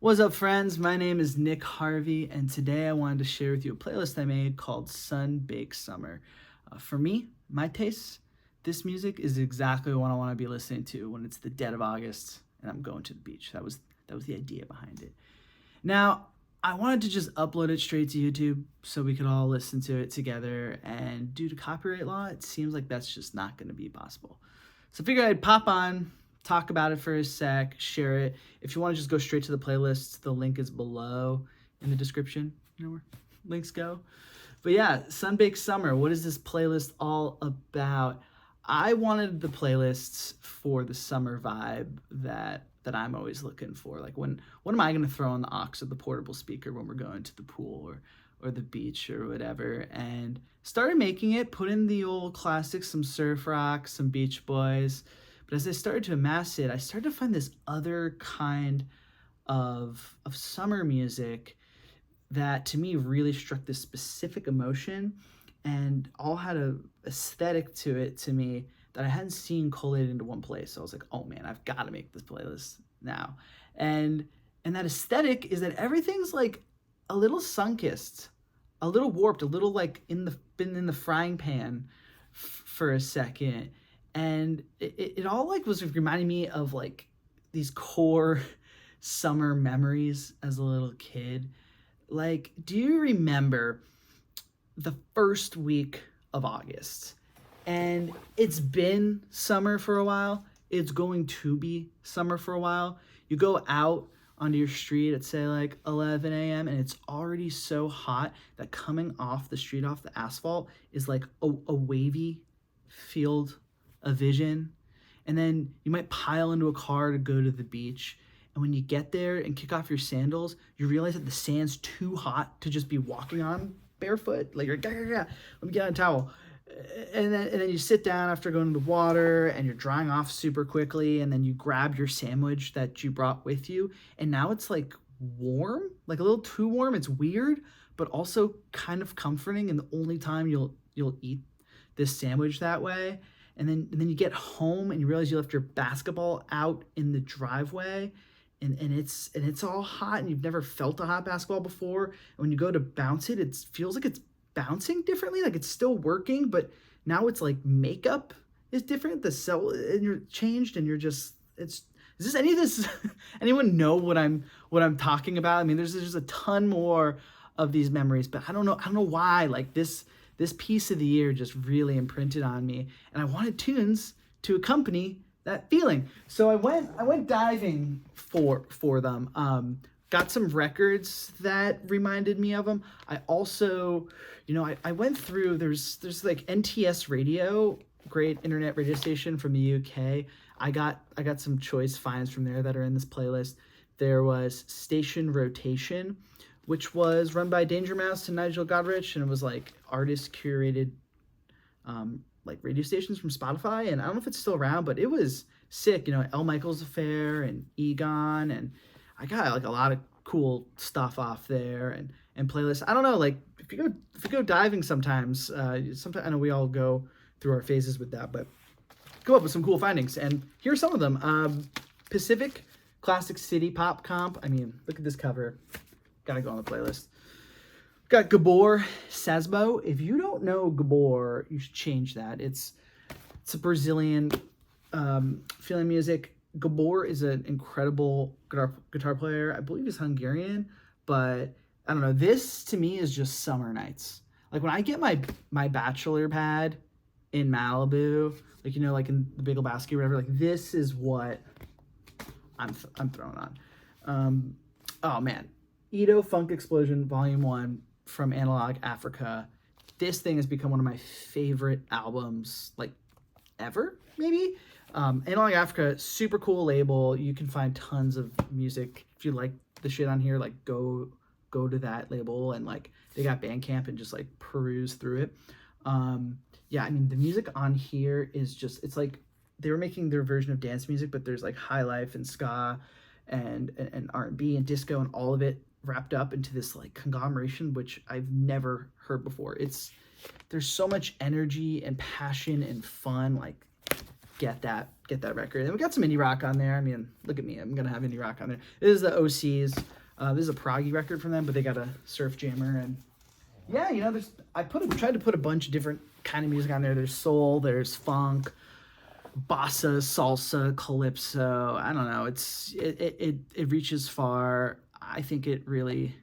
What's up, friends? My name is Nick Harvey, and today I wanted to share with you a playlist I made called Sun Baked Summer. For me, my tastes, this music is exactly what I want to be listening to when it's the dead of August and I'm going to the beach. That was the idea behind it. Now, I wanted to just upload it straight to YouTube so we could all listen to it together, and due to copyright law, it seems like that's just not going to be possible. So I figured I'd pop on, talk about it for a sec, share it. If you want to just go straight to the playlist, the link is below in the description. You know where links go. But yeah, Sunbaked Summer, what is this playlist all about? I wanted the playlists for the summer vibe that I'm always looking for. Like what am I going to throw on the aux of the portable speaker when we're going to the pool or the beach or whatever? And started making it, put in the old classics, some surf rock, some Beach Boys. But as I started to amass it, I started to find this other kind of summer music that to me really struck this specific emotion and all had a aesthetic to it to me that I hadn't seen collated into one place. So I was like, oh man, I've got to make this playlist now. And that aesthetic is that everything's like a little sun-kissed, a little warped, a little like been in the frying pan for a second. And it all like was reminding me of like these core summer memories as a little kid. Like, do you remember the first week of August? And it's been summer for a while. It's going to be summer for a while. You go out onto your street at say like 11 a.m. and it's already so hot that coming off the street, off the asphalt, is like a wavy field of vision. And then you might pile into a car to go to the beach. And when you get there and kick off your sandals, you realize that the sand's too hot to just be walking on barefoot. Like you're like, let me get on a towel. And then you sit down after going to the water and you're drying off super quickly. And then you grab your sandwich that you brought with you. And now it's like warm, like a little too warm. It's weird, but also kind of comforting. And the only time you'll eat this sandwich that way. And then you get home and you realize you left your basketball out in the driveway. And it's all hot and you've never felt a hot basketball before. And when you go to bounce it, it feels like it's bouncing differently, like it's still working, but now it's like makeup is different. The cell and you're changed and you're just is this any of this anyone know what I'm talking about? I mean, there's a ton more of these memories, but I don't know why like this piece of the year just really imprinted on me, and I wanted tunes to accompany that feeling. So I went diving for them. Got some records that reminded me of them. I also, I went through, there's like NTS Radio, great internet radio station from the UK. I got some choice finds from there that are in this playlist. There was Station Rotation, which was run by Danger Mouse and Nigel Godrich, and it was like artist curated like radio stations from Spotify, and I don't know if it's still around, but it was sick. El Michaels Affair and Egon, and I got like a lot of cool stuff off there and playlists. I don't know, like if you go diving sometimes I know we all go through our phases with that, but go up with some cool findings, and here's some of them. Pacific Classic City Pop Comp. I mean, look at this cover. Gotta go on the playlist. Got Gabor, Szabo. If you don't know Gabor, you should change that. It's a Brazilian feeling music. Gabor is an incredible guitar player. I believe he's Hungarian, but I don't know. This to me is just summer nights. Like when I get my bachelor pad in Malibu, like like in the Big Lebowski or whatever. Like this is what I'm throwing on. Oh man, Edo Funk Explosion Volume 1 from Analog Africa. This thing has become one of my favorite albums, like ever, maybe. Analog Africa, super cool label. You can find tons of music. If you like the shit on here, like go to that label, and like they got Bandcamp and just like peruse through it. Yeah, I mean the music on here is just, it's like they were making their version of dance music, but there's like high life and ska and R&B and disco and all of it wrapped up into this like conglomeration, which I've never heard before. There's so much energy and passion and fun. Like get that get that record. And we got some indie rock on there. I mean, look at me. I'm going to have indie rock on there. This is the OCs. This is a proggy record from them, but they got a surf jammer. And yeah, you know, tried to put a bunch of different kind of music on there. There's soul, there's funk, bossa, salsa, calypso. I don't know. It reaches far. I think it really,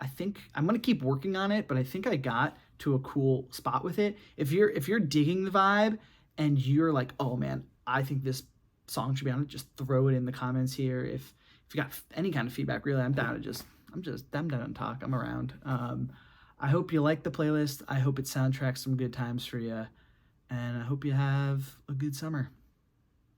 I think I'm going to keep working on it, but I think I got to a cool spot with it. If you're digging the vibe and you're like, oh man, I think this song should be on it, just throw it in the comments here. If you got any kind of feedback, really, I'm down to talk. I'm around. I hope you like the playlist. I hope it soundtracks some good times for you. And I hope you have a good summer.